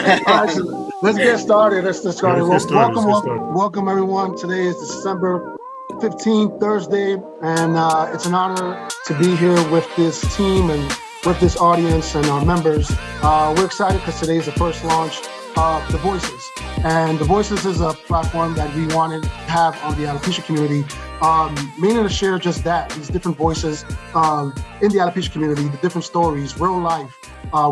All right, so let's get started. Let's get Yeah, started. let's get started. Let's Welcome, get welcome, started. welcome, everyone. Today is December 15th, Thursday, and it's an honor to be here with this team and with this audience and our members. We're excited because today is the first launch of The Voices. And The Voices is a platform that we wanted to have on the alopecia community, meaning to share just that, these different voices in the alopecia community, the different stories, real life,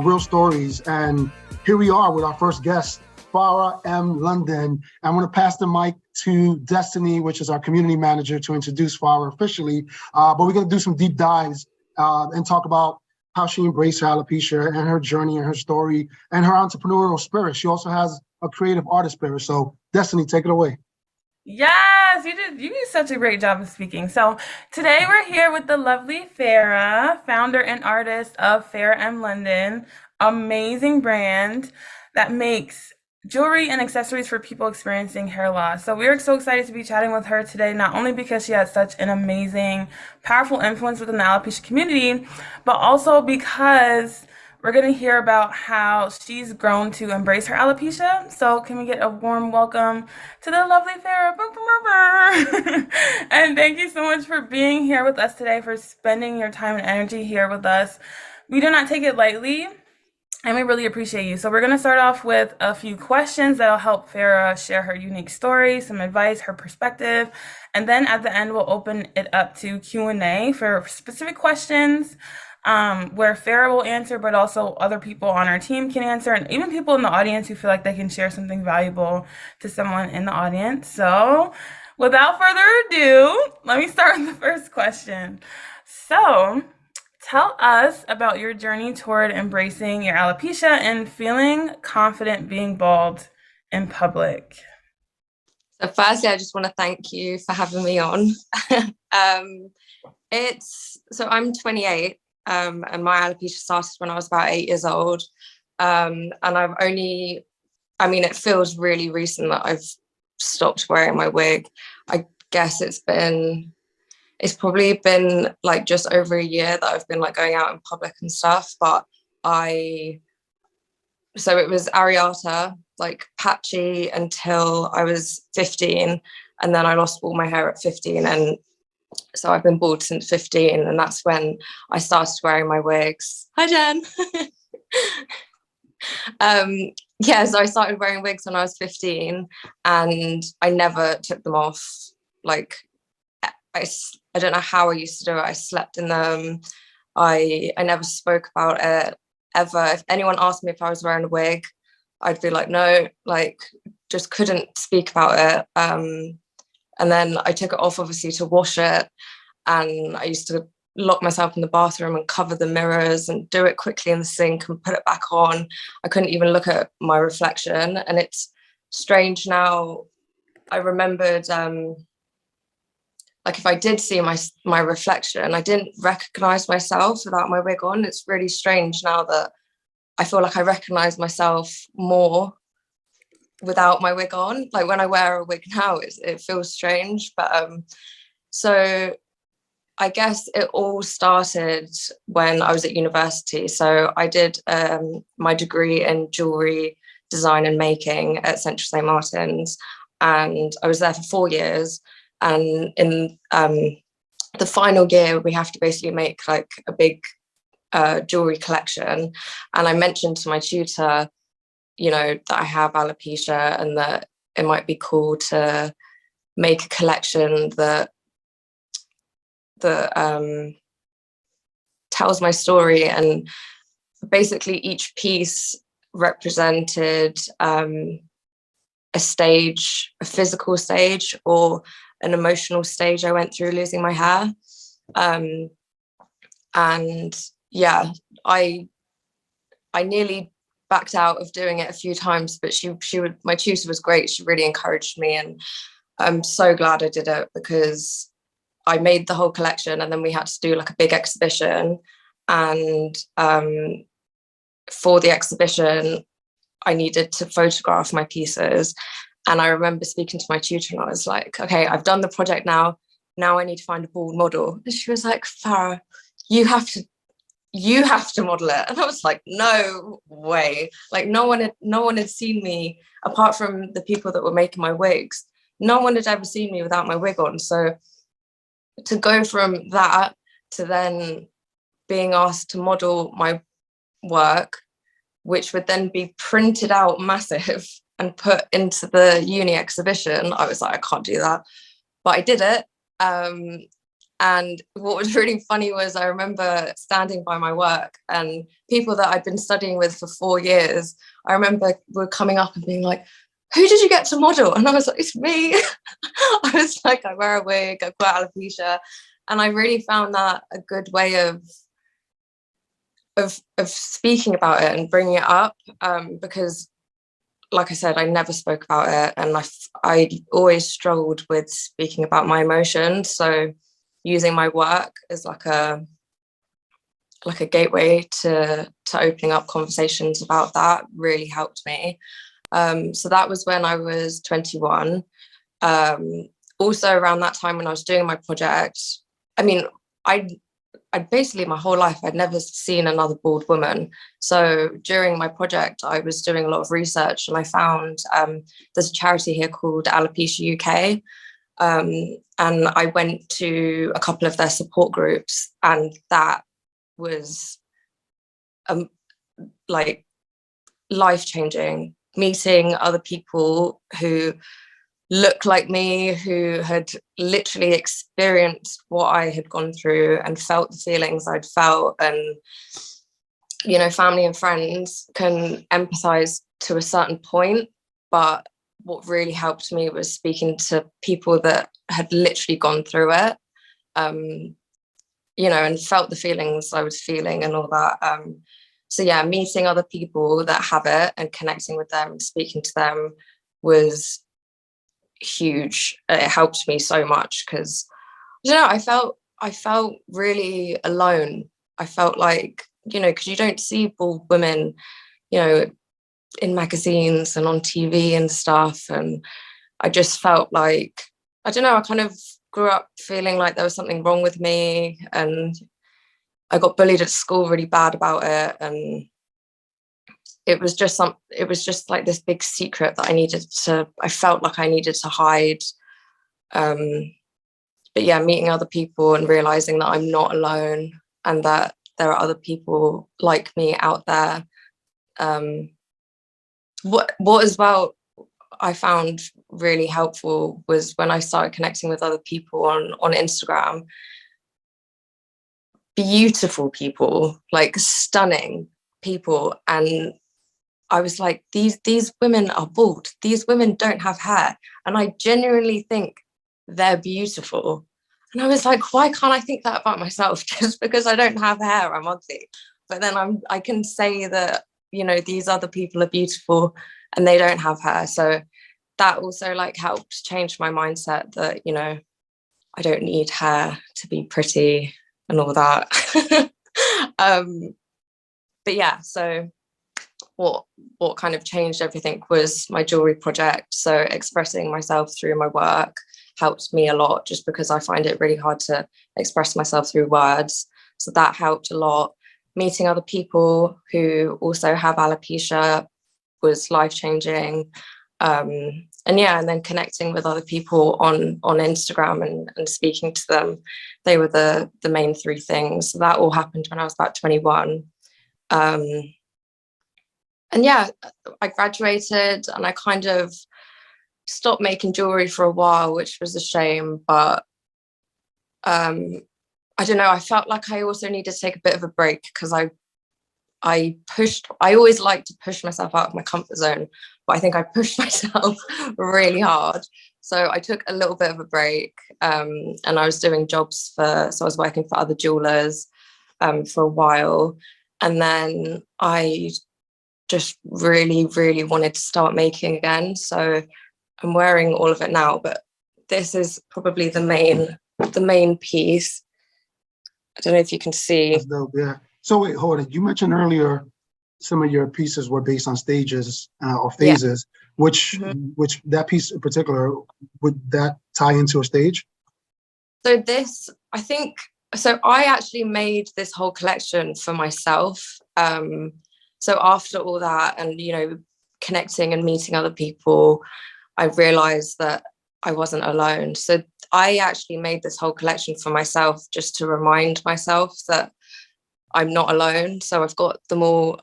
real stories. And here we are with our first guest, Farah M London. I'm going to pass the mic to Destiny, which is our community manager, to introduce Farah officially. But we're going to do some deep dives and talk about how she embraced her alopecia and her journey and her story and her entrepreneurial spirit. She also has a creative artist spirit. So Destiny, take it away. Yes, you did such a great job of speaking. So today we're here with the lovely Farah, founder and artist of Farah M London, amazing brand that makes jewelry and accessories for people experiencing hair loss. So we're so excited to be chatting with her today, not only because she has such an amazing, powerful influence within the alopecia community, but also because we're going to hear about how she's grown to embrace her alopecia. So can we get a warm welcome to the lovely Farah? And thank you so much for being here with us today, for spending your time and energy here with us. We do not take it lightly, and we really appreciate you. So we're going to start off with a few questions that'll help Farah share her unique story, some advice, her perspective. And then at the end, we'll open it up to Q&A for specific questions where Farah will answer, but also other people on our team can answer, and even people in the audience who feel like they can share something valuable to someone in the audience. So without further ado, let me start with the first question. So tell us about your journey toward embracing your alopecia and feeling confident being bald in public. So firstly, I just want to thank you for having me on. I'm 28. And my alopecia started when I was about 8 years old. And it feels really recent that I've stopped wearing my wig. I guess it's probably been like just over a year that I've been like going out in public and stuff. So it was areata, like patchy until I was 15. And then I lost all my hair at 15. And so I've been bald since 15, and that's when I started wearing my wigs. Hi, Jen. So I started wearing wigs when I was 15, and I never took them off. Like, I don't know how I used to do it. I slept in them. I never spoke about it ever. If anyone asked me if I was wearing a wig, I'd be like, no, like just couldn't speak about it. And then I took it off, obviously, to wash it. And I used to lock myself in the bathroom and cover the mirrors and do it quickly in the sink and put it back on. I couldn't even look at my reflection. And it's strange now. I remembered, like if I did see my reflection, I didn't recognize myself without my wig on. It's really strange now that I feel like I recognize myself more without my wig on. Like when I wear a wig now, it feels strange. But so I guess it all started when I was at university. So I did my degree in jewelry design and making at Central St. Martin's, and I was there for 4 years. And in the final year, we have to basically make like a big jewelry collection. And I mentioned to my tutor, that I have alopecia and that it might be cool to make a collection that tells my story. And basically each piece represented a stage, a physical stage or an emotional stage I went through losing my hair. I nearly backed out of doing it a few times, but my tutor was great. She really encouraged me, and I'm so glad I did it because I made the whole collection, and then we had to do like a big exhibition. And for the exhibition, I needed to photograph my pieces. And I remember speaking to my tutor, and I was like, okay, I've done the project now. Now I need to find a bald model. And she was like, Farah, you have to you have to model it. And I was like, no way. Like no one had seen me apart from the people that were making my wigs. No one had ever seen me without my wig on. So to go from that to then being asked to model my work, which would then be printed out massive and put into the uni exhibition, I was like, I can't do that. But I did it. And what was really funny was I remember standing by my work, and people that I'd been studying with for 4 years, I remember were coming up and being like, who did you get to model? And I was like, it's me. I was like, I wear a wig, I've got alopecia. And I really found that a good way of speaking about it and bringing it up, because like I said, I never spoke about it, and I always struggled with speaking about my emotions. So using my work as like a gateway to opening up conversations about that really helped me. So that was when I was 21. Also around that time when I was doing my project, I mean, I basically my whole life I'd never seen another bald woman. So during my project, I was doing a lot of research, and I found there's a charity here called Alopecia.Community. And I went to a couple of their support groups, and that was like life-changing, meeting other people who looked like me, who had literally experienced what I had gone through and felt the feelings I'd felt. And, you know, family and friends can empathize to a certain point, but what really helped me was speaking to people that had literally gone through it, you know, and felt the feelings I was feeling and all that. So yeah, meeting other people that have it and connecting with them and speaking to them was huge. It helped me so much because, you know, I felt really alone. I felt like, you know, because you don't see bald women, you know, in magazines and on TV and stuff. And I just felt like, I don't know, I kind of grew up feeling like there was something wrong with me, and I got bullied at school really bad about it. And it was just like this big secret that I felt like I needed to hide. But yeah, meeting other people and realizing that I'm not alone and that there are other people like me out there. What as well I found really helpful was when I started connecting with other people on Instagram. Beautiful people, like stunning people. And I was like, these women are bald. These women don't have hair. And I genuinely think they're beautiful. And I was like, why can't I think that about myself? Just because I don't have hair, I'm ugly. But then I can say that, you know, these other people are beautiful and they don't have hair. So that also like helped change my mindset that, you know, I don't need hair to be pretty and all that. But yeah, so what kind of changed everything was my jewelry project. So expressing myself through my work helped me a lot, just because I find it really hard to express myself through words. So that helped a lot. Meeting other people who also have alopecia was life-changing. And yeah, and then connecting with other people on Instagram and speaking to them. They were the main three things. So that all happened when I was about 21. And yeah, I graduated and I kind of stopped making jewelry for a while, which was a shame. But I don't know, I felt like I also needed to take a bit of a break, because I always like to push myself out of my comfort zone, but I think I pushed myself really hard. So I took a little bit of a break, and I was doing jobs so I was working for other jewelers for a while. And then I just really, really wanted to start making again. So I'm wearing all of it now, but this is probably the main piece. I don't know if you can see. That's dope, yeah. So wait, hold on. You mentioned earlier some of your pieces were based on stages or phases. Yeah. Which that piece in particular, would that tie into a stage? So this, I think So I actually made this whole collection for myself. So after all that, and connecting and meeting other people, I realized that I wasn't alone. So I actually made this whole collection for myself, just to remind myself that I'm not alone. So I've got them all.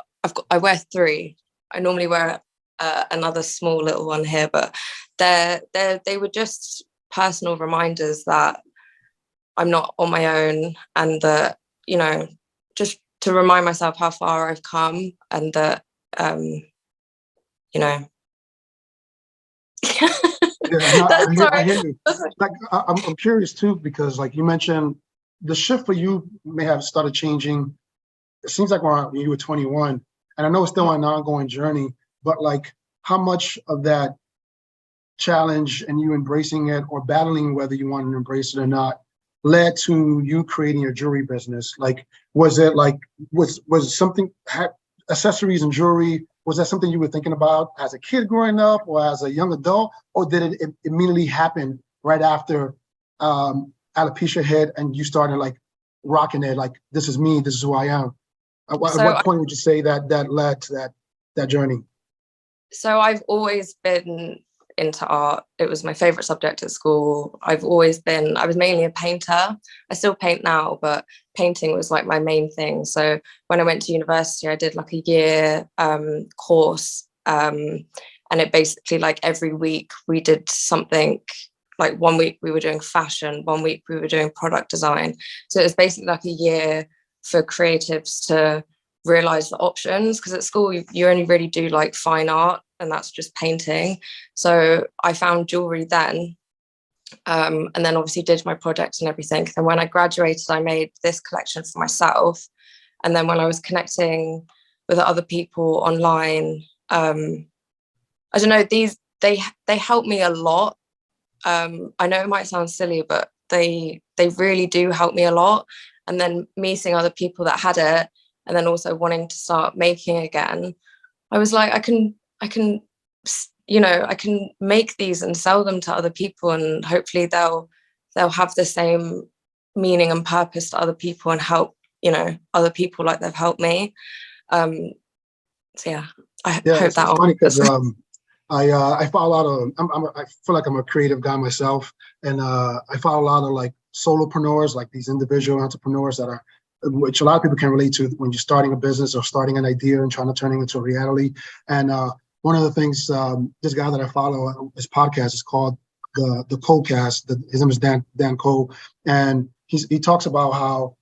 I wear 3. I normally wear another small little one here, but they were just personal reminders that I'm not on my own, and that, just to remind myself how far I've come, and that, Yeah, no, that's I sorry. hear you. Like, I'm curious too, because like you mentioned, the shift for you may have started changing. It seems like when you were 21, and I know it's still an ongoing journey, but like how much of that challenge and you embracing it or battling whether you wanted to embrace it or not led to you creating your jewelry business? Like, was it like, was something, accessories and jewelry, was that something you were thinking about as a kid growing up or as a young adult, or did it immediately happen right after alopecia hit and you started like rocking it, like, this is me, this is who I am? At So what point would you say that led to that journey? So I've always been into art. It was my favorite subject at school. I was mainly a painter. I still paint now, but painting was like my main thing. So when I went to university, I did like a year course. And it basically, like, every week we did something. Like, 1 week we were doing fashion, 1 week we were doing product design. So it was basically like a year for creatives to realize the options, because at school you only really do like fine art, and that's just painting. So I found jewelry then, and then obviously did my project and everything. And when I graduated, I made this collection for myself. And then when I was connecting with other people online, I don't know, they helped me a lot. I know it might sound silly, but they really do help me a lot. And then meeting other people that had it, and then also wanting to start making again, I was like, I can I can make these and sell them to other people, and hopefully they'll have the same meaning and purpose to other people, and help other people like they've helped me. So yeah, I Yeah, hope it's that funny because answers. I follow a lot of I feel like I'm a creative guy myself, and I follow a lot of like solopreneurs, like these individual entrepreneurs that are, which a lot of people can relate to when you're starting a business or starting an idea and trying to turn it into a reality. And one of the things, this guy that I follow, his podcast is called the Codecast. His name is Dan Cole, and he talks about how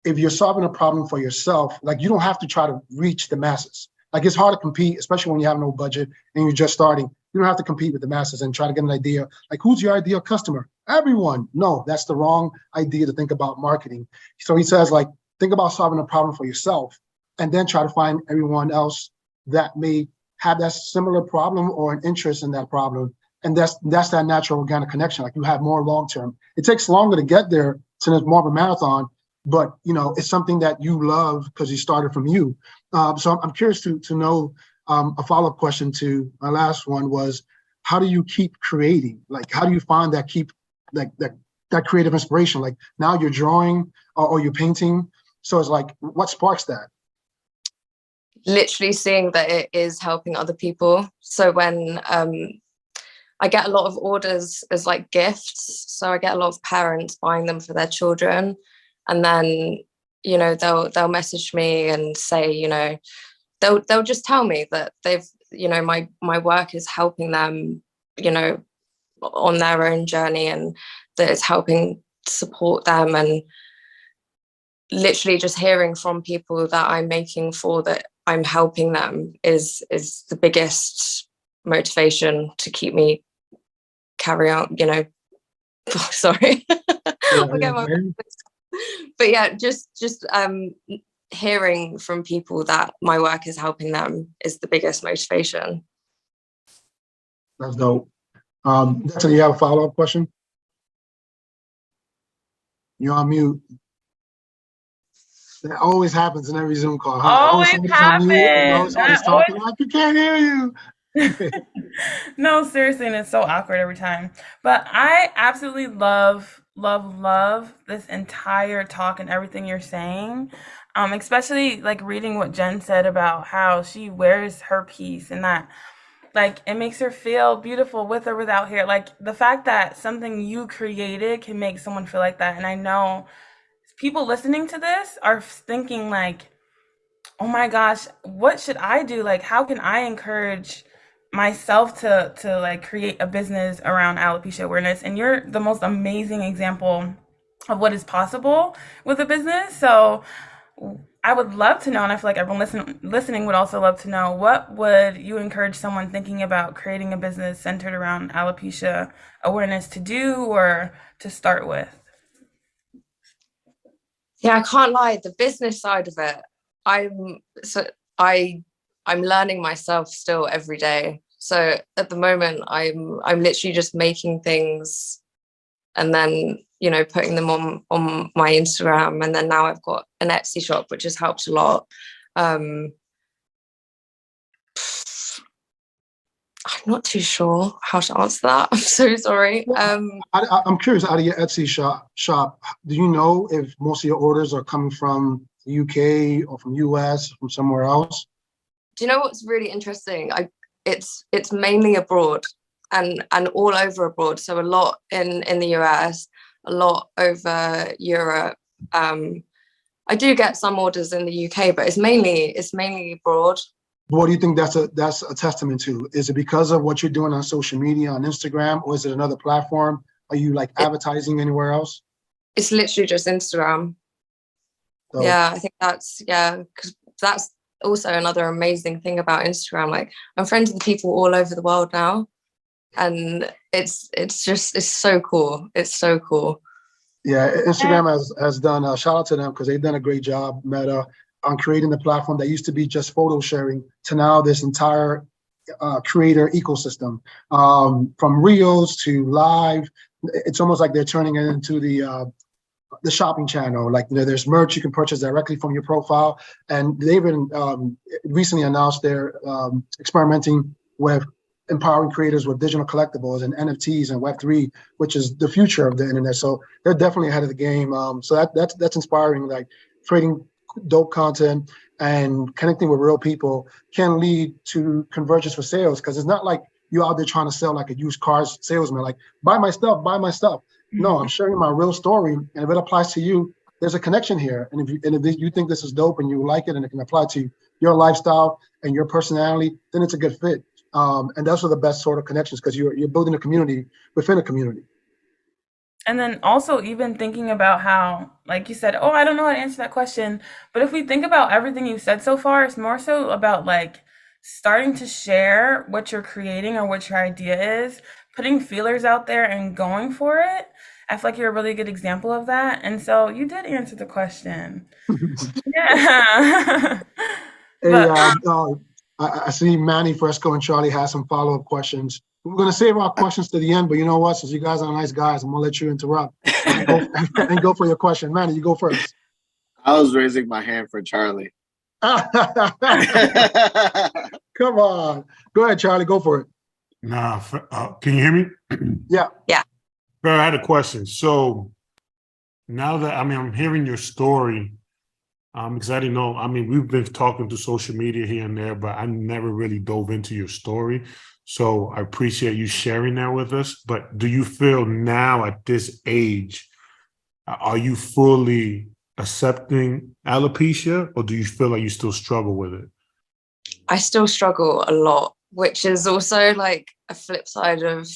if you're solving a problem for yourself, like, you don't have to try to reach the masses. Like, it's hard to compete, especially when you have no budget and you're just starting. You don't have to compete with the masses and try to get an idea. Like, who's your ideal customer? Everyone. No, that's the wrong idea to think about marketing. So he says, like, think about solving a problem for yourself, and then try to find everyone else that may have that similar problem or an interest in that problem. And that's that natural organic connection. Like, you have more long term. It takes longer to get there, so it's more of a marathon, but it's something that you love because you started from you. So I'm curious to know, a follow-up question to my last one was, how do you keep creating? Like, how do you find that that creative inspiration? Like, now you're drawing, or you're painting, so it's like, what sparks that? Literally seeing that it is helping other people. So when I get a lot of orders as like gifts, so I get a lot of parents buying them for their children, and then they'll message me and say, they'll just tell me that they've my work is helping them on their own journey, and that it's helping support them. And literally just hearing from people that I'm making for, that I'm helping them, is the biggest motivation to keep me carry on. Sorry. Yeah, I'll get my but yeah, just hearing from people that my work is helping them is the biggest motivation. that's dope. So you have a follow-up question? You're on mute. That always happens in every Zoom call, huh? Always Always somebody's on mute and always happens. somebody's talking like, you can't hear you. No, seriously, and it's so awkward every time. But I absolutely love love this entire talk and everything you're saying. Especially like reading what Jen said about how she wears her piece and that like it makes her feel beautiful with or without hair. Like the fact that something you created can make someone feel like that. And I know people listening to this are thinking like, oh my gosh, what should I do? Like, how can I encourage myself to like create a business around alopecia awareness? And you're the most amazing example of what is possible with a business. So I would love to know, and I feel like everyone listening would also love to know, what would you encourage someone thinking about creating a business centered around alopecia awareness to do or to start with? Yeah, I can't lie. The business side of it, I'm learning myself still every day. So at the moment, I'm literally just making things and then, you know, putting them on my Instagram. And then now I've got an Etsy shop, which has helped a lot. I'm not too sure how to answer that. I'm so sorry. I'm curious, out of your Etsy shop, do you know if most of your orders are coming from the UK or from US, from somewhere else? Do you know what's really interesting? It's mainly abroad and all over abroad. So a lot in the US, a lot over Europe. I do get some orders in the UK, but it's mainly abroad. What do you think that's a testament to? Is it because of what you're doing on social media, on Instagram, or is it another platform? Are you like advertising anywhere else? It's literally just Instagram. So, yeah, I think because that's also another amazing thing about Instagram. Like, I'm friends with people all over the world now, and it's so cool. It's so cool. Yeah, Instagram has done shout out to them because they've done a great job, Meta, on creating the platform that used to be just photo sharing to now this entire creator ecosystem, from reels to live. It's almost like they're turning it into the shopping channel. Like, you know, there's merch you can purchase directly from your profile, and they've been recently announced they're experimenting with empowering creators with digital collectibles and NFTs and Web3, which is the future of the internet. So they're definitely ahead of the game. So that's inspiring. Like, creating dope content and connecting with real people can lead to convergence for sales, because it's not like you're out there trying to sell like a used cars salesman, like buy my stuff. No, I'm sharing my real story, and if it applies to you, there's a connection here. And if you think this is dope and you like it and it can apply to your lifestyle and your personality, then it's a good fit. And those are the best sort of connections, because you're building a community within a community. And then also even thinking about how, like you said, oh, I don't know how to answer that question. But if we think about everything you've said so far, it's more so about like starting to share what you're creating or what your idea is, putting feelers out there and going for it. I feel like you're a really good example of that. And so you did answer the question. Yeah. I see Manny, Fresco, and Charlie has some follow-up questions. We're going to save our questions to the end, but you know what? Since you guys are nice guys, I'm going to let you interrupt and go for your question. Manny, you go first. I was raising my hand for Charlie. Come on. Go ahead, Charlie. Go for it. Nah, can you hear me? Yeah. Yeah. Farah, I had a question. So now that, I'm hearing your story, because I didn't know, we've been talking to social media here and there, but I never really dove into your story. So I appreciate you sharing that with us. But do you feel now at this age, are you fully accepting alopecia, or do you feel like you still struggle with it? I still struggle a lot, which is also like a flip side of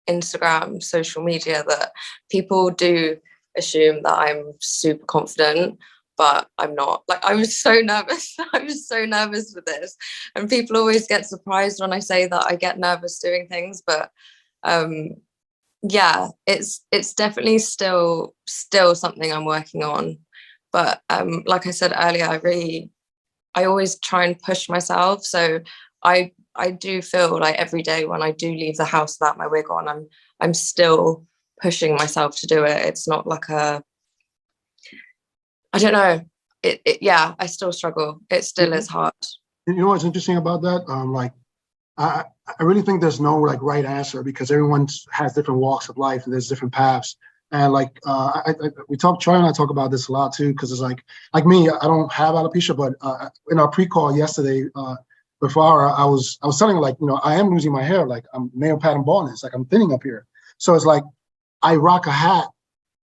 Instagram, social media, that people do assume that I'm super confident, but I'm not. Like, I was so nervous. I was so nervous with this. And people always get surprised when I say that I get nervous doing things. But yeah, it's definitely still something I'm working on. But like I said earlier, I always try and push myself. So I do feel like every day when I do leave the house without my wig on, I'm still pushing myself to do it. It's not like I don't know. Yeah, I still struggle. It still is hard. You know what's interesting about that? I really think there's no like right answer, because everyone has different walks of life and there's different paths. And like Charlie and I talk about this a lot too, because it's like me, I don't have alopecia, but in our pre-call yesterday, before I was telling her, like, I am losing my hair, like I'm male pattern baldness, like I'm thinning up here. So it's like I rock a hat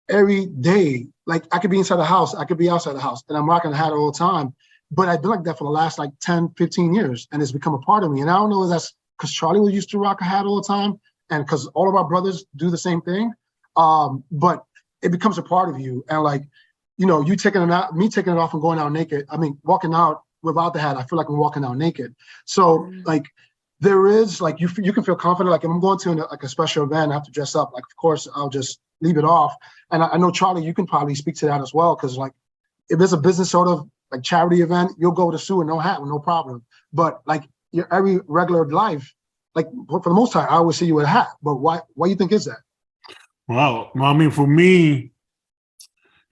every day. Like I could be inside the house, I could be outside the house, and I'm rocking a hat all the time. But I've been like that for the last like 10, 15 years, and it's become a part of me. And I don't know if that's because Charlie was used to rock a hat all the time, and because all of our brothers do the same thing. But it becomes a part of you. And like, you taking it out, me taking it off and going out naked. I mean, walking out without the hat, I feel like I'm walking out naked. So like, there is like, you can feel confident. Like if I'm going to like a special event, I have to dress up. Like, of course, I'll just leave it off. And I know, Charlie, you can probably speak to that as well. Cause like, if there's a business sort of like charity event, you'll go to Sue with no hat with no problem. But like your every regular life, like for the most part, I always see you with a hat. But why you think is that? Well, I mean, for me,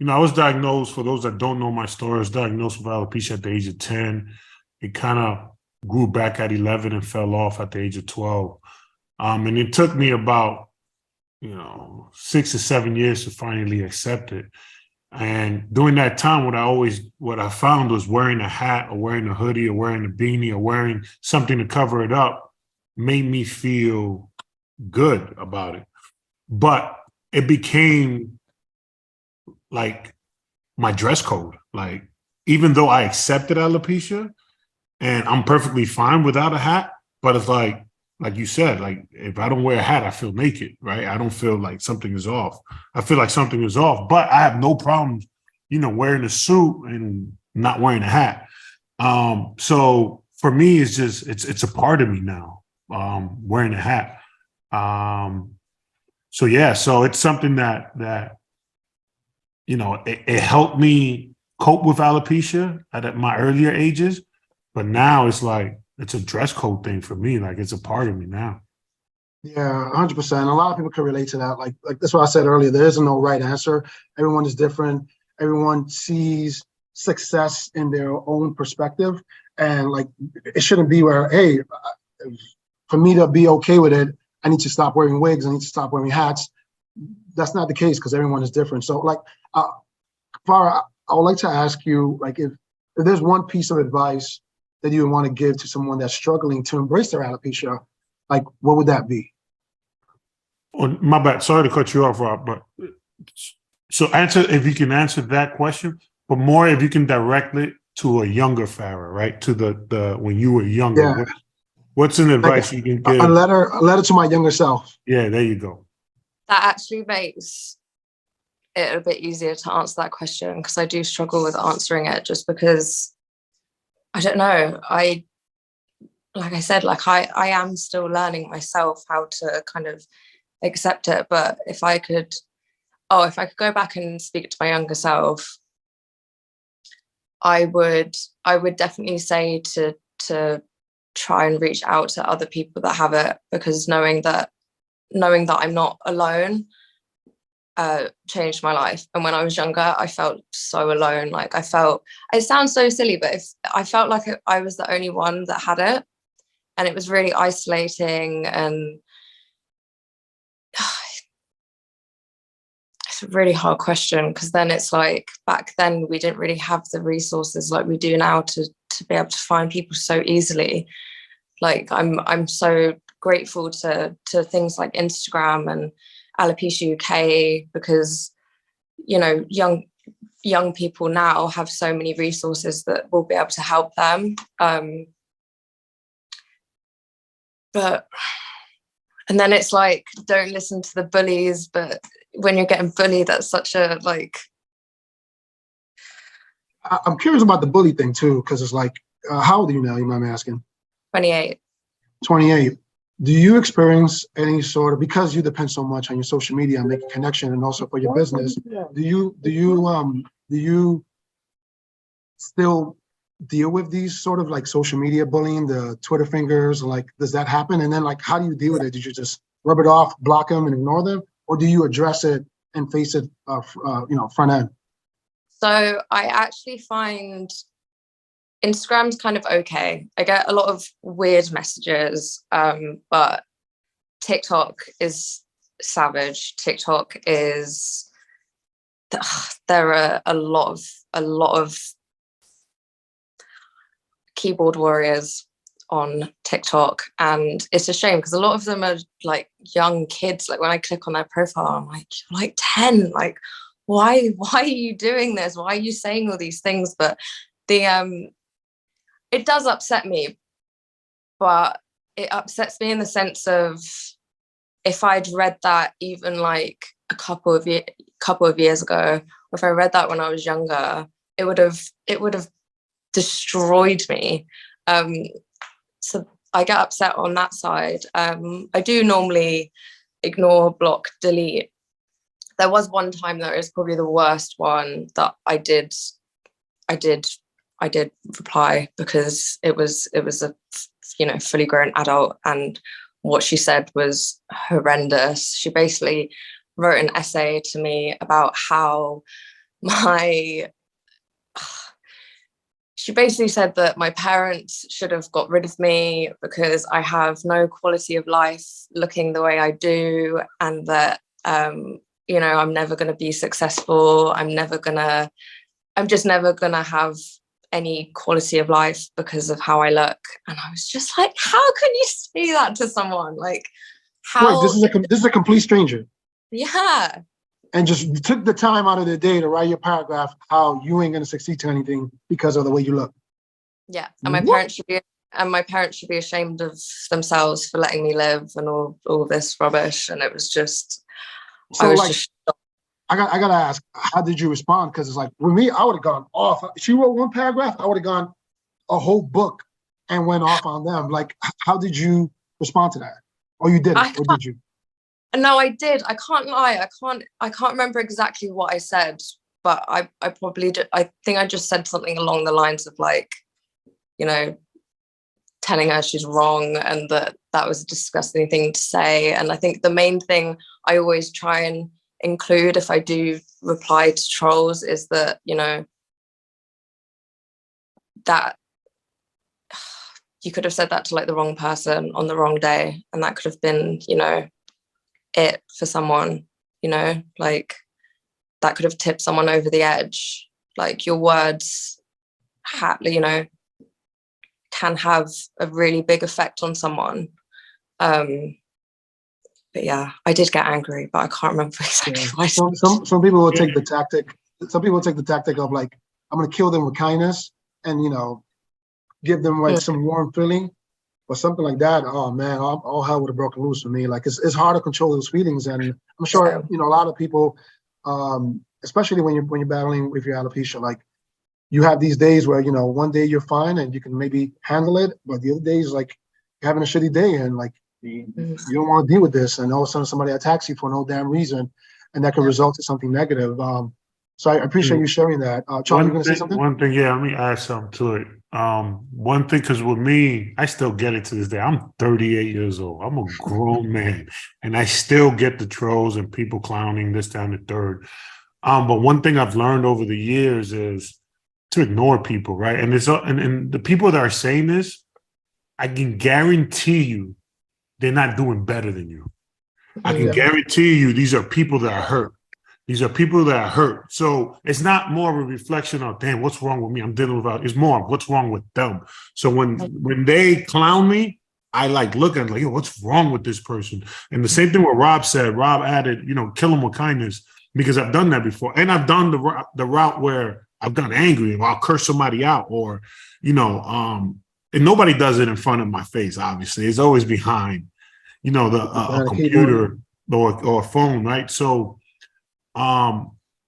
I was diagnosed, for those that don't know my story, I was diagnosed with alopecia at the age of 10. It kind of grew back at 11 and fell off at the age of 12. And it took me about, 6 or 7 years to finally accept it. And during that time, what I found was wearing a hat or wearing a hoodie or wearing a beanie or wearing something to cover it up made me feel good about it. But it became like my dress code. Like, even though I accepted alopecia and I'm perfectly fine without a hat, but it's like you said, like if I don't wear a hat, I feel naked, right? I don't feel like something is off. I feel like something is off, but I have no problems, wearing a suit and not wearing a hat. So for me, it's just, it's a part of me now, wearing a hat. So yeah, so it's something that it helped me cope with alopecia at my earlier ages, but now it's like it's a dress code thing for me. Like it's a part of me now. Yeah, 100%. A lot of people can relate to that. Like that's what I said earlier. There isn't no right answer. Everyone is different. Everyone sees success in their own perspective, and like it shouldn't be where, hey, for me to be okay with it, I need to stop wearing wigs. I need to stop wearing hats. That's not the case because everyone is different. So like, Farah, I would like to ask you, like, if there's one piece of advice that you would want to give to someone that's struggling to embrace their alopecia, like, what would that be? Oh, my bad. Sorry to cut you off, Rob, but so if you can answer that question, but more if you can direct it to a younger Farah, right? To the when you were younger. Yeah. What's an advice Like you can give? a letter to my younger self. Yeah, there you go. That actually makes it a bit easier to answer that question, because I do struggle with answering it, just because I don't know. Like I said, like I am still learning myself how to kind of accept it. But if I could go back and speak to my younger self, I would definitely say to try and reach out to other people that have it, because knowing that I'm not alone changed my life. And when I was younger, I felt so alone. Like it sounds so silly, but I felt like I was the only one that had it, and it was really isolating. And it's a really hard question, because then it's like, back then we didn't really have the resources like we do now to be able to find people so easily. Like I'm so grateful to things like Instagram and Alopecia UK, because young people now have so many resources that will be able to help them. But and then it's like, don't listen to the bullies. But when you're getting bullied, that's such a like. I'm curious about the bully thing too, because it's like, how old are you now? You mind me asking? 28. 28. Do you experience any sort of, because you depend so much on your social media and making connection, and also for your business, do you still deal with these sort of like social media bullying, the Twitter fingers? Like, does that happen? And then like, how do you deal with it? Did you just rub it off, block them, and ignore them, or do you address it and face it, front end? So I actually find Instagram's kind of okay. I get a lot of weird messages, but TikTok is savage. TikTok is, there are a lot of keyboard warriors on TikTok, and it's a shame because a lot of them are like young kids. Like when I click on their profile, I'm like, you're like 10, like why are you doing this? Why are you saying all these things? But the it does upset me, but it upsets me in the sense of, if I'd read that even like a couple of years ago, or if I read that when I was younger, it would have destroyed me. So I get upset on that side. I do normally ignore, block, delete. There was one time that was probably the worst one that I did reply, because it was a fully grown adult, and what she said was horrendous. She basically wrote an essay to me about how she basically said that my parents should have got rid of me because I have no quality of life looking the way I do, and that I'm never going to be successful. I'm just never going to have any quality of life because of how I look. And I was just like, how can you say that to someone? Like, how? Wait, this is a complete stranger. Yeah. And just took the time out of their day to write your paragraph how you ain't gonna succeed to anything because of the way you look. Yeah. And my parents should be ashamed of themselves for letting me live and all this rubbish. And it was just, So I gotta ask, how did you respond? Because it's like, with me, I would have gone off. She wrote one paragraph, I would have gone a whole book and went off on them. Like, how did you respond to that? Or you didn't, or did you? No, I did. I can't lie. I can't remember exactly what I said, but I probably did. I think I just said something along the lines of like, telling her she's wrong and that was a disgusting thing to say. And I think the main thing I always try and include if I do reply to trolls is that, that you could have said that to like the wrong person on the wrong day, and that could have been, it for someone, like that could have tipped someone over the edge. Like your words can have a really big effect on someone. But yeah, I did get angry, but I can't remember exactly why. Some people will take the tactic. Some people will take the tactic of like, I'm gonna kill them with kindness and give them like some warm feeling or something like that. Oh man, all hell would have broken loose for me. Like it's hard to control those feelings, and I'm sure a lot of people, especially when you're battling with your alopecia, like you have these days where one day you're fine and you can maybe handle it, but the other days like you're having a shitty day and like you don't want to deal with this, and all of a sudden somebody attacks you for no damn reason, and that can result in something negative. So I appreciate you sharing that. Charlie, you gonna say something? One thing, yeah, let me add something to it. One thing, because with me, I still get it to this day. I'm 38 years old. I'm a grown man, and I still get the trolls and people clowning this, that, and the third. But one thing I've learned over the years is to ignore people, right? And and the people that are saying this, I can guarantee you they're not doing better than you. I can guarantee you these are people that are hurt. These are people that are hurt. So it's not more of a reflection of, damn, what's wrong with me? I'm dealing with it's more of what's wrong with them. So when they clown me, I like look at it like, yo, what's wrong with this person? And the same thing what Rob said. Rob added, kill them with kindness, because I've done that before. And I've done the route where I've gotten angry or I'll curse somebody out, or, and nobody does it in front of my face, obviously. It's always behind, a computer or a phone, right? So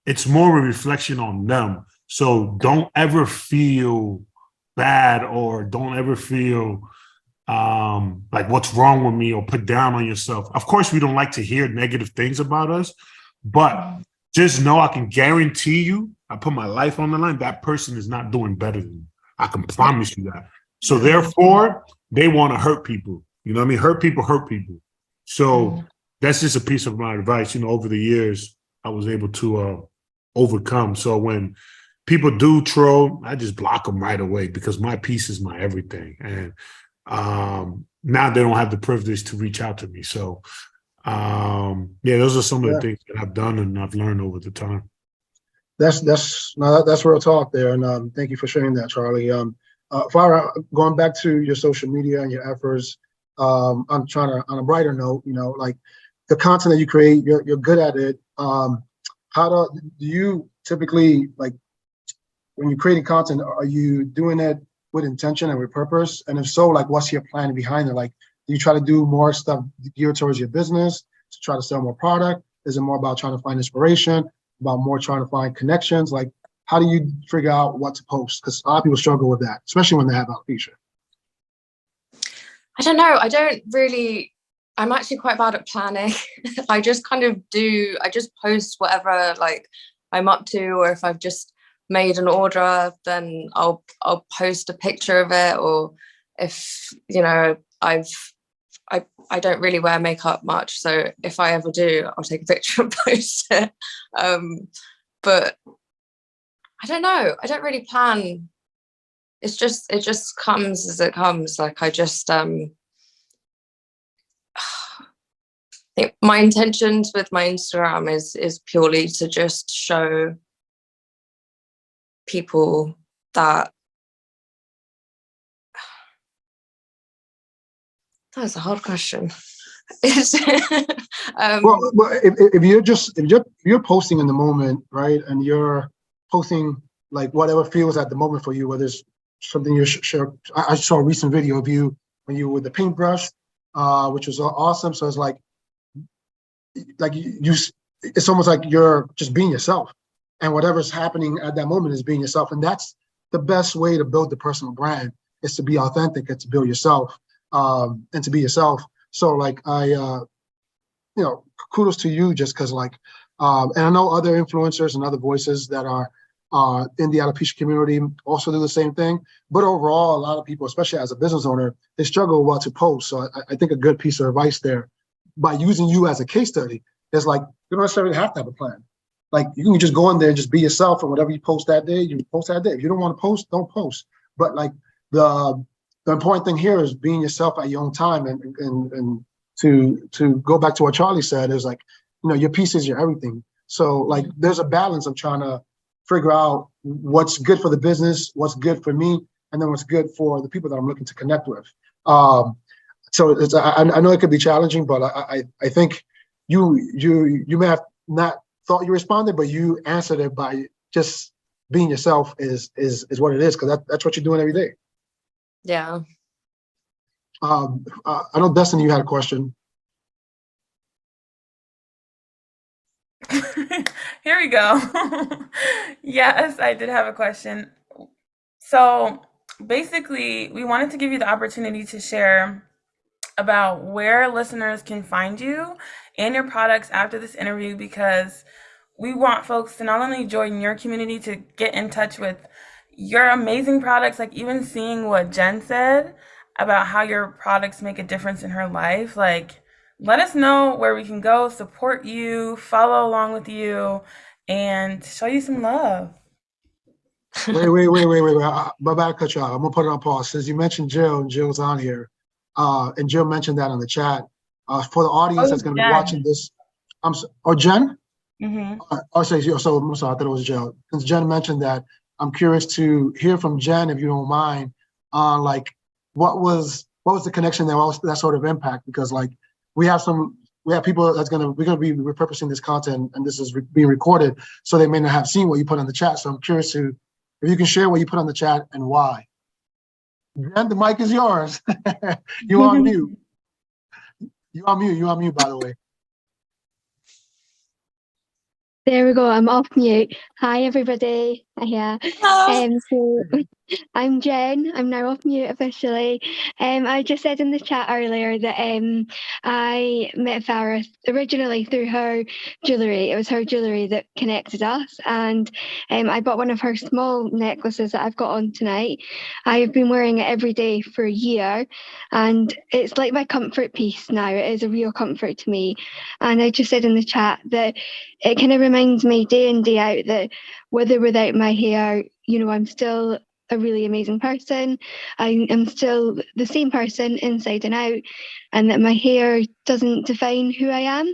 it's more of a reflection on them. So don't ever feel bad, or don't ever feel like what's wrong with me, or put down on yourself. Of course, we don't like to hear negative things about us, but just know I can guarantee you, I put my life on the line, that person is not doing better than you. I can promise you that. So therefore, they want to hurt people. You know what I mean? Hurt people. So that's just a piece of my advice. Over the years, I was able to overcome. So when people do troll, I just block them right away, because my peace is my everything. And now they don't have the privilege to reach out to me. So Yeah, those are some of Yeah. the things that I've done and I've learned over the time. That's real talk there, and thank you for sharing that, Charlie. Farah, going back to your social media and your efforts, I'm trying to, on a brighter note, like the content that you create, you're good at it. How do you typically, like, when you're creating content, are you doing it with intention and with purpose? And if so, like, what's your plan behind it? Like, do you try to do more stuff geared towards your business to try to sell more product? Is it more about trying to find inspiration, about more trying to find connections? Like, how do you figure out what to post? Because a lot of people struggle with that, especially when they have alopecia. I don't know. I'm actually quite bad at planning. I just post whatever like I'm up to, or if I've just made an order, then I'll post a picture of it. Or if, I don't really wear makeup much, so if I ever do, I'll take a picture and post it. But I don't know. I don't really plan. It just comes as it comes. Like I just think my intentions with my Instagram is purely to just show people that that's a hard question. Well, if you're posting in the moment, right, and you're posting like whatever feels at the moment for you, whether it's something you share. I saw a recent video of you when you were with the paintbrush, which was awesome. So it's like it's almost like you're just being yourself, and whatever's happening at that moment is being yourself, and that's the best way to build the personal brand, is to be authentic and to build yourself, and to be yourself. So like kudos to you, just because and I know other influencers and other voices that are in the alopecia community also do the same thing. But overall, a lot of people, especially as a business owner, they struggle with what to post. So I think a good piece of advice there, by using you as a case study, is like, you don't necessarily have to have a plan. Like, you can just go in there and just be yourself, and whatever you post that day, you post that day. If you don't want to post, don't post. But like the important thing here is being yourself at your own time, and to go back to what Charlie said, is like, your piece is your everything. So like there's a balance of trying to figure out what's good for the business, what's good for me, and then what's good for the people that I'm looking to connect with. So I know it could be challenging, but I think you may have not thought you responded, but you answered it by just being yourself is what it is, because that's what you're doing every day. Yeah. I know, Destiny, you had a question. Here we go. Yes, I did have a question. So basically, we wanted to give you the opportunity to share about where listeners can find you and your products after this interview, because we want folks to not only join your community to get in touch with your amazing products, like even seeing what Jen said about how your products make a difference in her life. Like, let us know where we can go, support you, follow along with you, and show you some love. Wait. My bad, cut you out. I'm gonna put it on pause. Since you mentioned Jill, and Jill's on here, and Jill mentioned that on the chat. For the audience that's gonna be watching this, Jen? Mm-hmm. I'm sorry, I thought it was Jill. Since Jen mentioned that, I'm curious to hear from Jen, if you don't mind, on like what was the connection there, what was that sort of impact? Because like we have people we're gonna be repurposing this content, and this is being recorded, so they may not have seen what you put on the chat. So I'm curious if you can share what you put on the chat and why. Jen, the mic is yours. You on mute. You on mute, by the way. There we go. I'm off mute. Hi, everybody. Hiya. So I'm Jen. I'm now off mute officially. I just said in the chat earlier that I met Farah originally through her jewellery. It was her jewellery that connected us, and I bought one of her small necklaces that I've got on tonight. I've been wearing it every day for a year, and it's like my comfort piece now. It is a real comfort to me. And I just said in the chat that it kind of reminds me day in, day out that with or without my hair, I'm still a really amazing person. I am still the same person inside and out, and that my hair doesn't define who I am.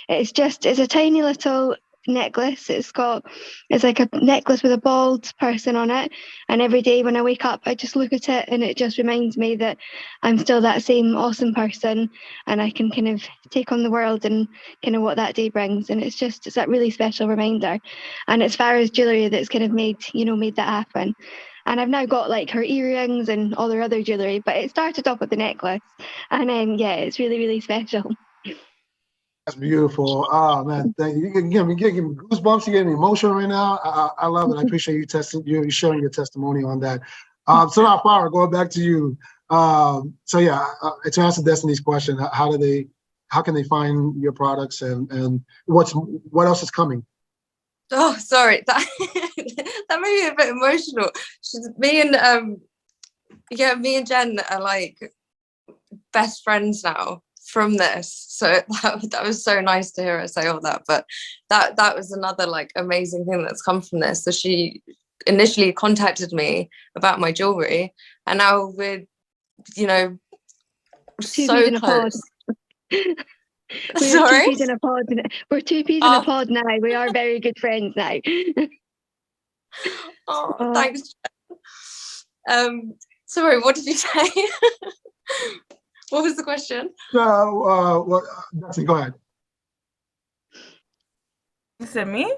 It's a tiny little necklace. It's like a necklace with a bald person on it. And every day when I wake up, I just look at it and it just reminds me that I'm still that same awesome person, and I can kind of take on the world and kind of what that day brings. And it's that really special reminder. And it's Farah's jewellery that's kind of made that happen. And I've now got like her earrings and all her other jewellery, but it started off with the necklace. And it's really, really special. That's beautiful. Oh man, thank you. You give me goosebumps. You get me emotional right now. I love it. I appreciate you sharing your testimony on that. So now, Farah, going back to you. To answer Destiny's question, how can they find your products and what else is coming? Oh, sorry, that that made me a bit emotional. Me and Jen are like best friends now from this, so that was so nice to hear her say all that. But that was another like amazing thing that's come from this. So she initially contacted me about my jewelry, and now we're so close. We're 2 peas in a pod. We're 2 peas in a pod now. We are very good friends now. Thanks. Sorry, what did you say? What was the question? Destiny, go ahead. You said me?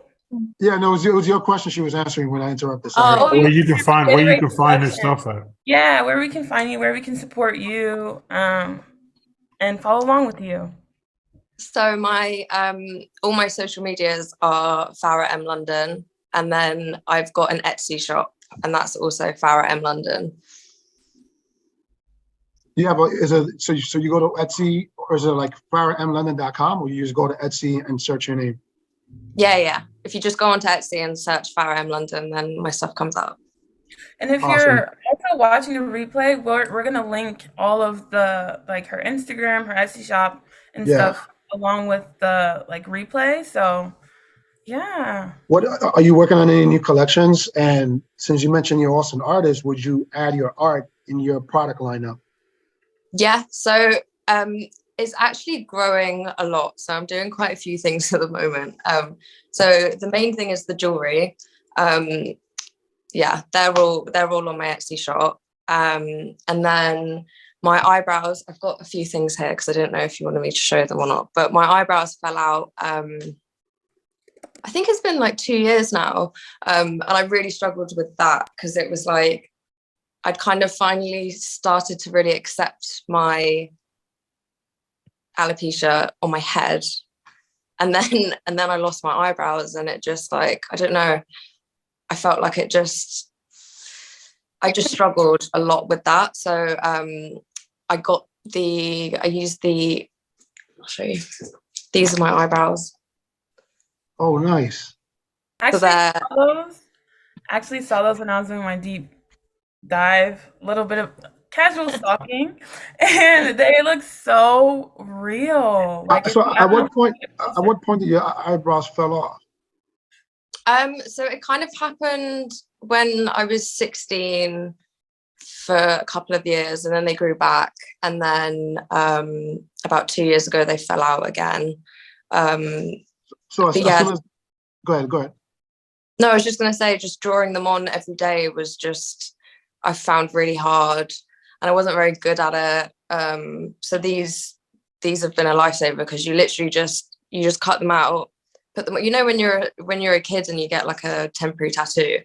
Yeah, no, it was your question she was answering when I interrupted. Where you can find his stuff at. Yeah, where we can find you, where we can support you, and follow along with you. So my all my social medias are Farah M London, and then I've got an Etsy shop, and that's also Farah M London. Yeah, but so you go to Etsy, or is it like FarahMLondon.com, or you just go to Etsy and search your name? Yeah. If you just go onto Etsy and search Farah M London, then my stuff comes up. And if you're also watching the replay, we're gonna link all of the her Instagram, her Etsy shop, and stuff along with the replay. So yeah. What are you working on? Any new collections? And since you mentioned you're also an artist, would you add your art in your product lineup? Yeah, so it's actually growing a lot. So I'm doing quite a few things at the moment. So the main thing is the jewelry. They're all on my Etsy shop. And then my eyebrows, I've got a few things here because I didn't know if you wanted me to show them or not, but my eyebrows fell out. I think it's been like 2 years now. And I really struggled with that because it was like, I'd kind of finally started to really accept my alopecia on my head. And then I lost my eyebrows, and it just I don't know, I felt like I just struggled a lot with that. So I'll show you. These are my eyebrows. Oh, nice. Actually saw those when I was doing my deep dive, a little bit of casual stalking, and they look so real. So at what point did your eyebrows fell off? So it kind of happened when I was 16 for a couple of years, and then they grew back, and then about 2 years ago they fell out again. Go ahead. No, I was just going to say, just drawing them on every day was just, I found really hard, and I wasn't very good at it. So these have been a lifesaver, because you literally just cut them out, put them, when you're a kid and you get like a temporary tattoo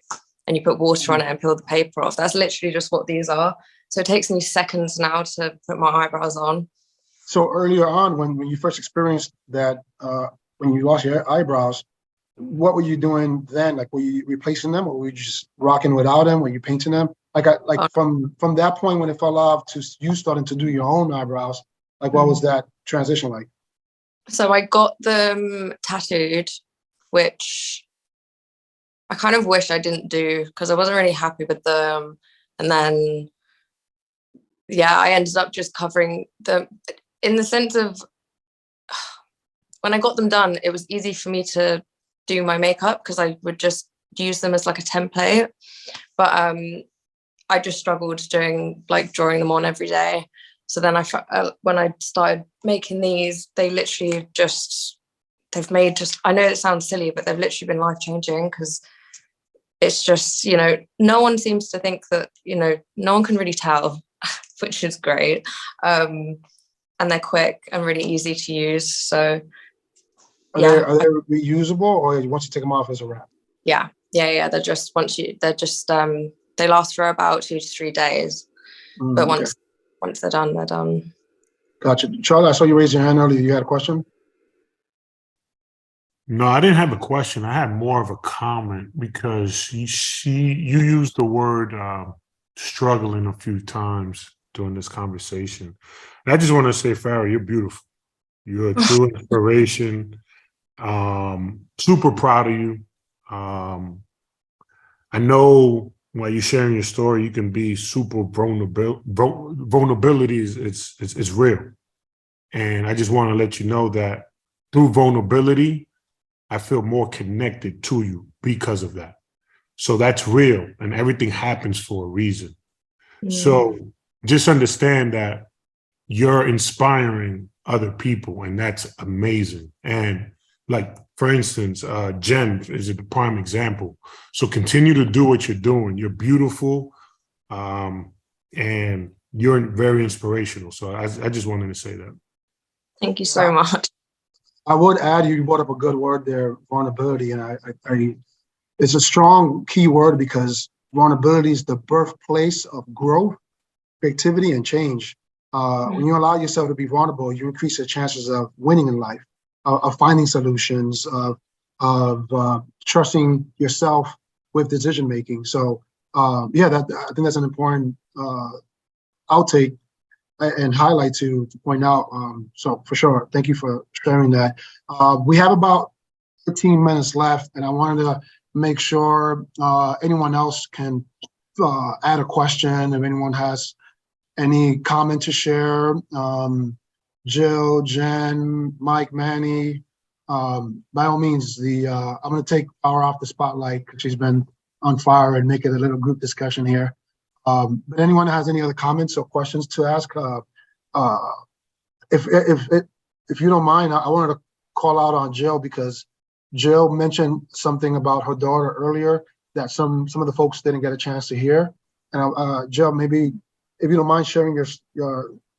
and you put water on it and peel the paper off, that's literally just what these are. So it takes me seconds now to put my eyebrows on. So earlier on, when you first experienced that, when you lost your eyebrows, what were you doing then? Like, were you replacing them, or were you just rocking without them? Were you painting them? From that point when it fell off to you starting to do your own eyebrows, what was that transition like? So I got them tattooed, which I kind of wish I didn't do, because I wasn't really happy with them. And then, I ended up just covering them, in the sense of, when I got them done, it was easy for me to do my makeup, because I would just use them as like a template. But I just struggled doing like drawing them on every day. So then when I started making these, they literally they've made I know it sounds silly, but they've literally been life-changing, because it's just, no one seems to think that, no one can really tell, which is great. And they're quick and really easy to use. So Are they reusable, or once you take them off as a wrap? Yeah. They're just they last for about 2 to 3 days. But once they're done, they're done. Gotcha. Charlie, I saw you raise your hand earlier. You had a question? No, I didn't have a question. I had more of a comment, because you used the word struggling a few times during this conversation. And I just want to say, Farah, you're beautiful. You're a true inspiration. Super proud of you. I know while you're sharing your story, you can be super vulnerable. Vulnerability is real. And I just want to let you know that through vulnerability, I feel more connected to you because of that. So that's real, and everything happens for a reason. So just understand that you're inspiring other people, and that's amazing. And like, for instance, Jen is a prime example. So continue to do what you're doing. You're beautiful, and you're very inspirational. So I just wanted to say that. Thank you so much. I would add, you brought up a good word there, vulnerability, and it's a strong key word, because vulnerability is the birthplace of growth, creativity, and change. When you allow yourself to be vulnerable, you increase your chances of winning in life, of finding solutions, of trusting yourself with decision making. So I think that's an important outtake and highlight to point out. So for sure, thank you for sharing that. We have about 15 minutes left, and I wanted to make sure anyone else can add a question. If anyone has any comment to share, Jill, Jen, Mike, Manny, by all means, I'm going to take Farah off the spotlight, because she's been on fire, and make it a little group discussion here. But anyone has any other comments or questions to ask? If you don't mind, I wanted to call out on Jill, because Jill mentioned something about her daughter earlier that some of the folks didn't get a chance to hear. And Jill, maybe if you don't mind sharing your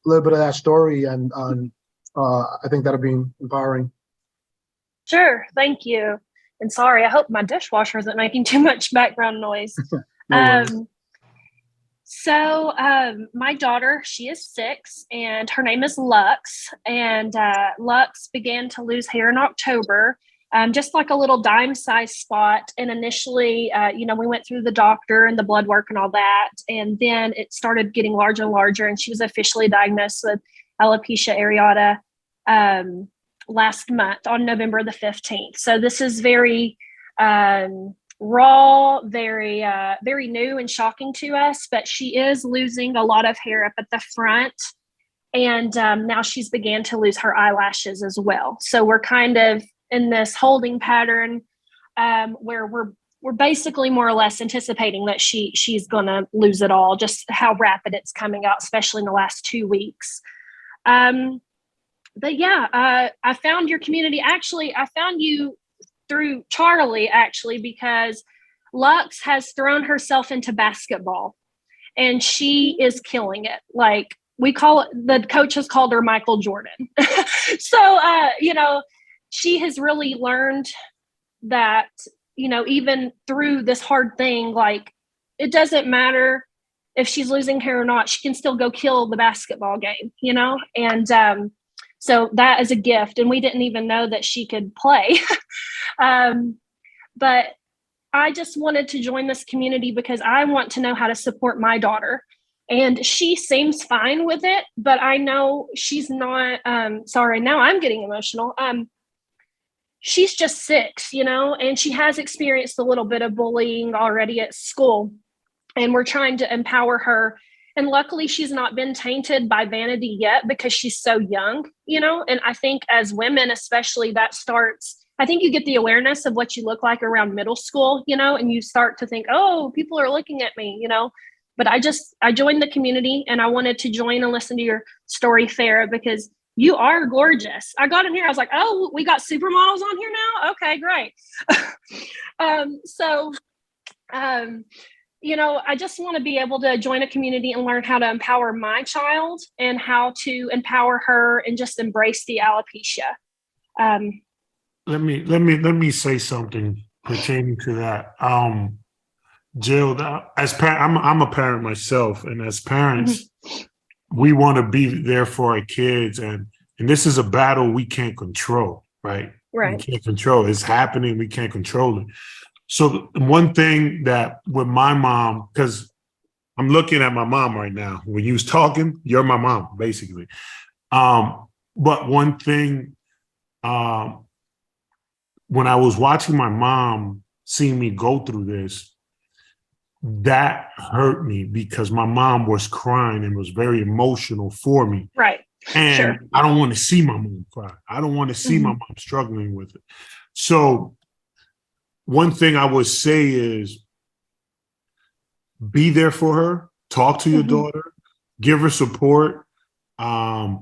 little bit of that story, and I think that'll be empowering. Sure, thank you. And sorry, I hope my dishwasher isn't making too much background noise. No So my daughter, she is 6, and her name is Lux. And Lux began to lose hair in October, just like a little dime-sized spot. And initially, we went through the doctor and the blood work and all that. And then it started getting larger and larger, and she was officially diagnosed with alopecia areata last month on November the 15th. So this is very raw, very new and shocking to us, but she is losing a lot of hair up at the front. And now she's began to lose her eyelashes as well. So we're kind of in this holding pattern where we're basically more or less anticipating that she's going to lose it all, just how rapid it's coming out, especially in the last 2 weeks. But yeah, I found your community. Actually, I found you through Charlie, actually, because Lux has thrown herself into basketball, and she is killing it. Like, we call it, the coach has called her Michael Jordan. So, she has really learned that, even through this hard thing, like, it doesn't matter if she's losing hair or not, she can still go kill the basketball game, and so that is a gift. And we didn't even know that she could play. But I just wanted to join this community because I want to know how to support my daughter. And she seems fine with it, but I know she's not, sorry, now I'm getting emotional. She's just 6, and she has experienced a little bit of bullying already at school. And we're trying to empower her. And luckily, she's not been tainted by vanity yet, because she's so young, and I think as women, especially, that starts, I think you get the awareness of what you look like around middle school, and you start to think, oh, people are looking at me, But I joined the community, and I wanted to join and listen to your story, Farah, because you are gorgeous. I got in here, I was like, oh, we got supermodels on here now? Okay, great. You know, I just want to be able to join a community and learn how to empower my child and how to empower her and just embrace the alopecia. Let me say something pertaining to that. Jill, I'm a parent myself, and as parents, we want to be there for our kids, and this is a battle we can't control, right? Right. We can't control. It's happening. We can't control it. So one thing that with my mom, because I'm looking at my mom right now. When you was talking, you're my mom, basically. But one thing, when I was watching my mom seeing me go through this, that hurt me because my mom was crying and was very emotional for me. Right. And Sure. I don't want to see my mom cry. I don't want to see my mom struggling with it. So one thing I would say is be there for her, talk to your daughter, give her support. You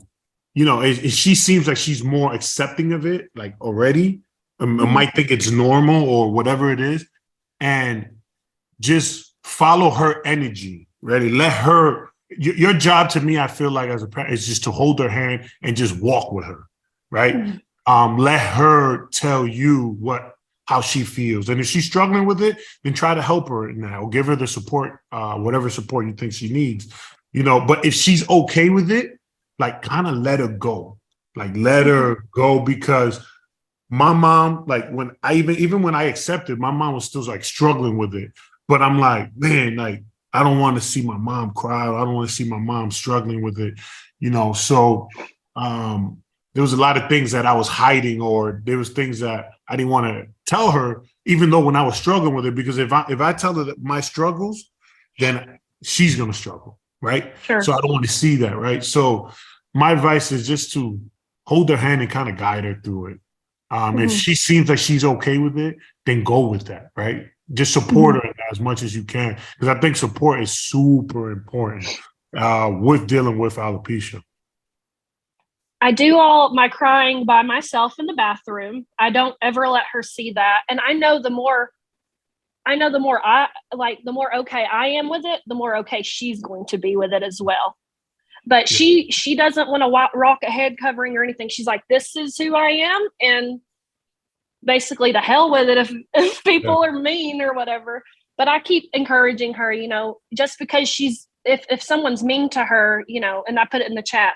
know, she seems like she's more accepting of it, like already. I might think it's normal or whatever it is. And just follow her energy, ready? Let her, your job to me, I feel like as a parent, is just to hold her hand and just walk with her, right? Let her tell you how she feels. And if she's struggling with it, then try to help her in that or give her the support, whatever support you think she needs, you know. But if she's okay with it, like kind of let her go, like let her go, because my mom, like when I even when I accepted, my mom was still like struggling with it. But I'm like, man, like I don't want to see my mom cry. I don't want to see my mom struggling with it, you know. So there was a lot of things that I was hiding, or there was things that I didn't want to tell her, even though when I was struggling with it, because if I tell her that my struggles, then she's gonna struggle, right? Sure. So I don't want to see that, right? So my advice is just to hold her hand and kind of guide her through it. If she seems like she's okay with it, then go with that, right? Just support her as much as you can, because I think support is super important with dealing with alopecia. I do all my crying by myself in the bathroom. I don't ever let her see that. And I know the more the more okay I am with it, the more okay she's going to be with it as well. But she doesn't want to rock a head covering or anything. She's like, this is who I am. And basically the hell with it if people are mean or whatever. But I keep encouraging her, you know, just because if someone's mean to her, you know, and I put it in the chat,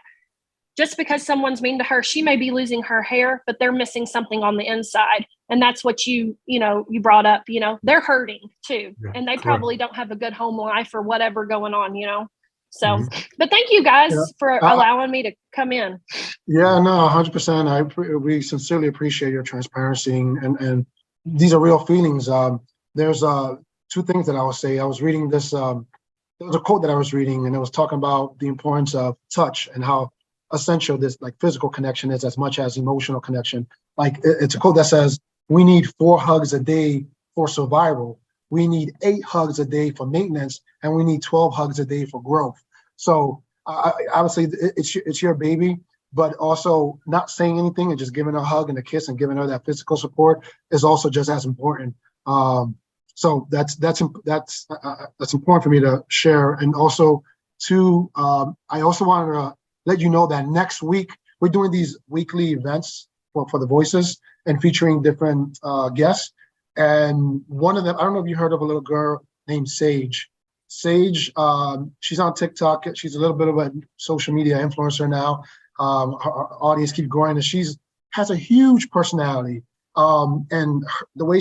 just because someone's mean to her, she may be losing her hair, but they're missing something on the inside. And that's what you brought up, you know, they're hurting too. And they probably don't have a good home life or whatever going on, you know? So, but thank you guys for allowing me to come in. Yeah, no, 100%. We sincerely appreciate your transparency, and these are real feelings. There's two things that I will say. I was reading this, there was a quote that I was reading, and it was talking about the importance of touch and how essential this like physical connection is as much as emotional connection. Like it's a quote that says, we need 4 hugs a day for survival. We need 8 hugs a day for maintenance, and we need 12 hugs a day for growth. So I would say it's your baby, but also not saying anything and just giving her a hug and a kiss and giving her that physical support is also just as important. So that's important for me to share. And also I also wanted to let you know that next week we're doing these weekly events for the voices and featuring different guests. And one of them, I don't know if you heard of a little girl named Sage. Sage, she's on TikTok. She's a little bit of a social media influencer now. Her audience keeps growing, and has a huge personality. And the way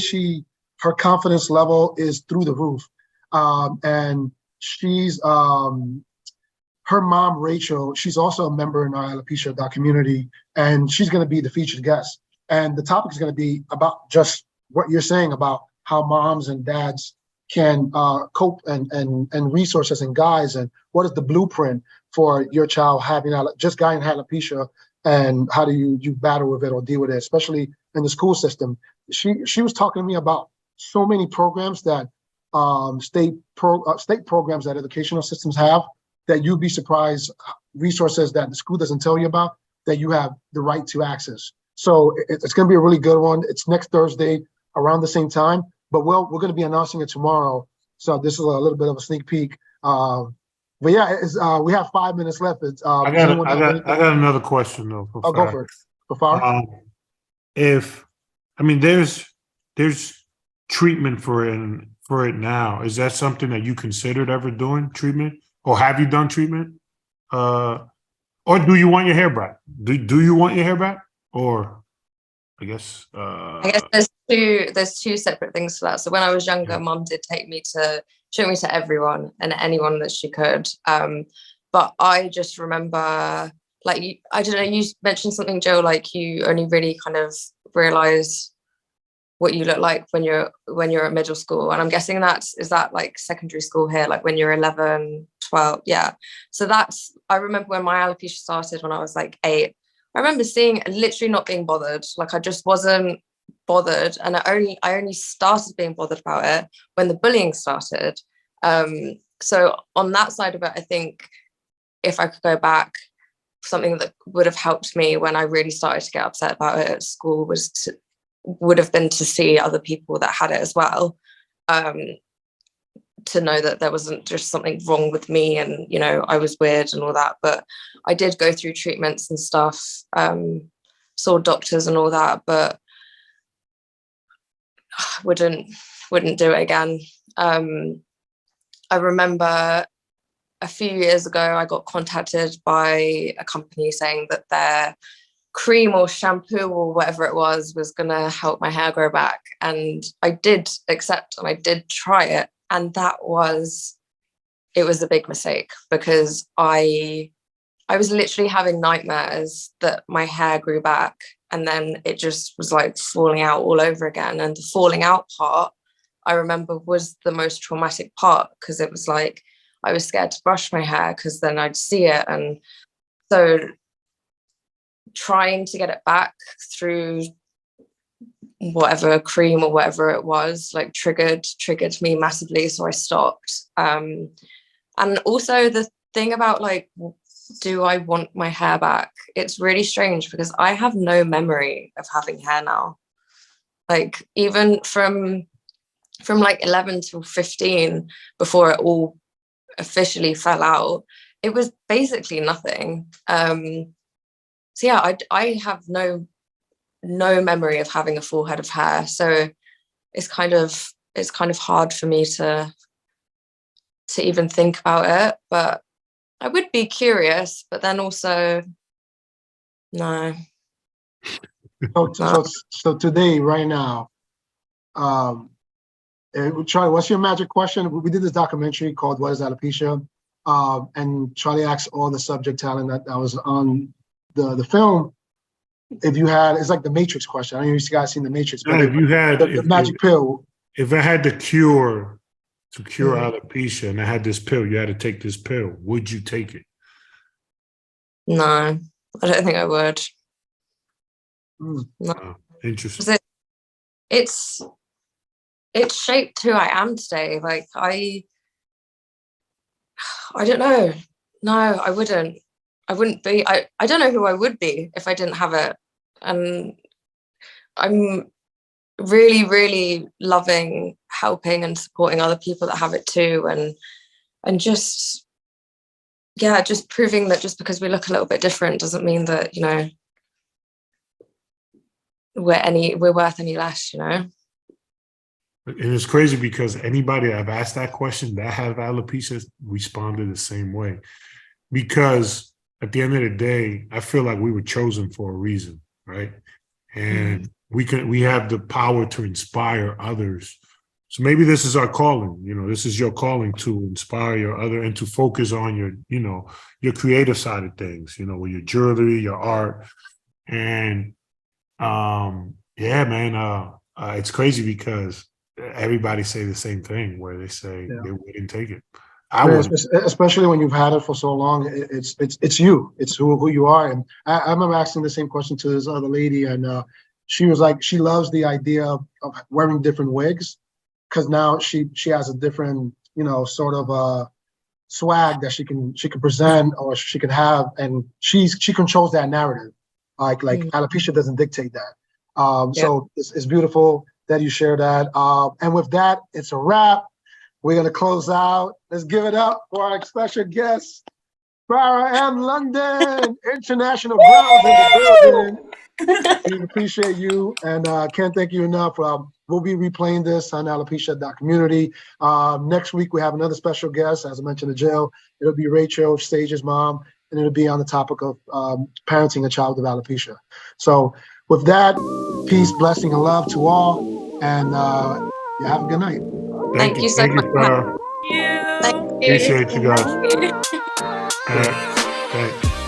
her confidence level is through the roof. And she's her mom, Rachel, she's also a member in our Alopecia.Community, and she's going to be the featured guest. And the topic is going to be about just what you're saying about how moms and dads can cope and resources and guides, and what is the blueprint for your child having just getting alopecia, and how do you battle with it or deal with it, especially in the school system. She was talking to me about so many programs that state programs that educational systems have that you'd be surprised, resources that the school doesn't tell you about that you have the right to access. So it's going to be a really good one. It's next Thursday around the same time, but we're going to be announcing it tomorrow. So this is a little bit of a sneak peek. But yeah, we have 5 minutes left. I got another question though. I'll go for it. For Farah? There's treatment for it now. Is that something that you considered ever doing treatment, or have you done treatment? Or do you want your hair back? Do you want your hair back? Or I guess there's two separate things for that. So when I was younger, Mum did show me to everyone and anyone that she could. But I just remember, like, I don't know, you mentioned something, Joe, like you only really kind of realize what you look like when you're at middle school. And I'm guessing is that like secondary school here, like when you're 11, 12. Yeah. So I remember when my alopecia started when I was like 8. I remember seeing and literally not being bothered. Like I just wasn't bothered. And I only started being bothered about it when the bullying started. So on that side of it, I think if I could go back, something that would have helped me when I really started to get upset about it at school would have been to see other people that had it as well, to know that there wasn't just something wrong with me and, you know, I was weird and all that. But I did go through treatments and stuff, saw doctors and all that, but wouldn't do it again. I remember a few years ago, I got contacted by a company saying that their cream or shampoo or whatever it was going to help my hair grow back. And I did accept and I did try it. And it was a big mistake because I was literally having nightmares that my hair grew back and then it just was like falling out all over again. And the falling out part, I remember, was the most traumatic part because it was like I was scared to brush my hair because then I'd see it. And so trying to get it back through whatever cream or whatever it was, like triggered me massively, so I stopped. And also the thing about like, do I want my hair back? It's really strange because I have no memory of having hair now. Like even from like 11 to 15, before it all officially fell out, it was basically nothing. So yeah, I have no memory of having a full head of hair. So it's kind of hard for me to even think about it. But I would be curious, but then also no. So today, right now, Charlie, what's your magic question? We did this documentary called "What Is Alopecia?" And Charlie asked all the subject talent that was on the film. If you had, it's like the Matrix question. I don't know if you guys seen the Matrix, but if you had the magic pill. If I had the cure to cure alopecia and I had this pill, you had to take this pill, would you take it? No, I don't think I would. No. Oh, interesting. It's shaped who I am today. Like I don't know. No, I wouldn't. I wouldn't be. I don't know who I would be if I didn't have it. And I'm really, really loving helping and supporting other people that have it too. And just, yeah, just proving that just because we look a little bit different doesn't mean that, you know, we're worth any less, you know. And it's crazy because anybody I've asked that question that have alopecia responded the same way. Because at the end of the day, I feel like we were chosen for a reason, right? And we have the power to inspire others. So maybe this is our calling, you know, this is your calling to inspire your other and to focus on your, you know, your creative side of things, you know, with your jewelry, your art. And yeah, man, it's crazy because everybody say the same thing where they say they wouldn't take it. Especially when you've had it for so long, it's you, it's who you are. And I remember asking the same question to this other lady, and she was like, she loves the idea of wearing different wigs, because now she has a different, you know, sort of swag that she can present or she can have, and she controls that narrative. Like alopecia doesn't dictate that. So it's beautiful that you share that. And with that, it's a wrap. We're gonna close out. Let's give it up for our special guest, Farah M London, international grounds in the building. We appreciate you and can't thank you enough. We'll be replaying this on Alopecia.Community. Next week, we have another special guest, as I mentioned to Jill. It'll be Rachel, Stage's mom, and it'll be on the topic of parenting a child with alopecia. So with that, peace, blessing, and love to all. And yeah, have a good night. Thank you so Thank you, much. Farah. Thank you. Thank you. Appreciate you guys. Thank you. Thanks.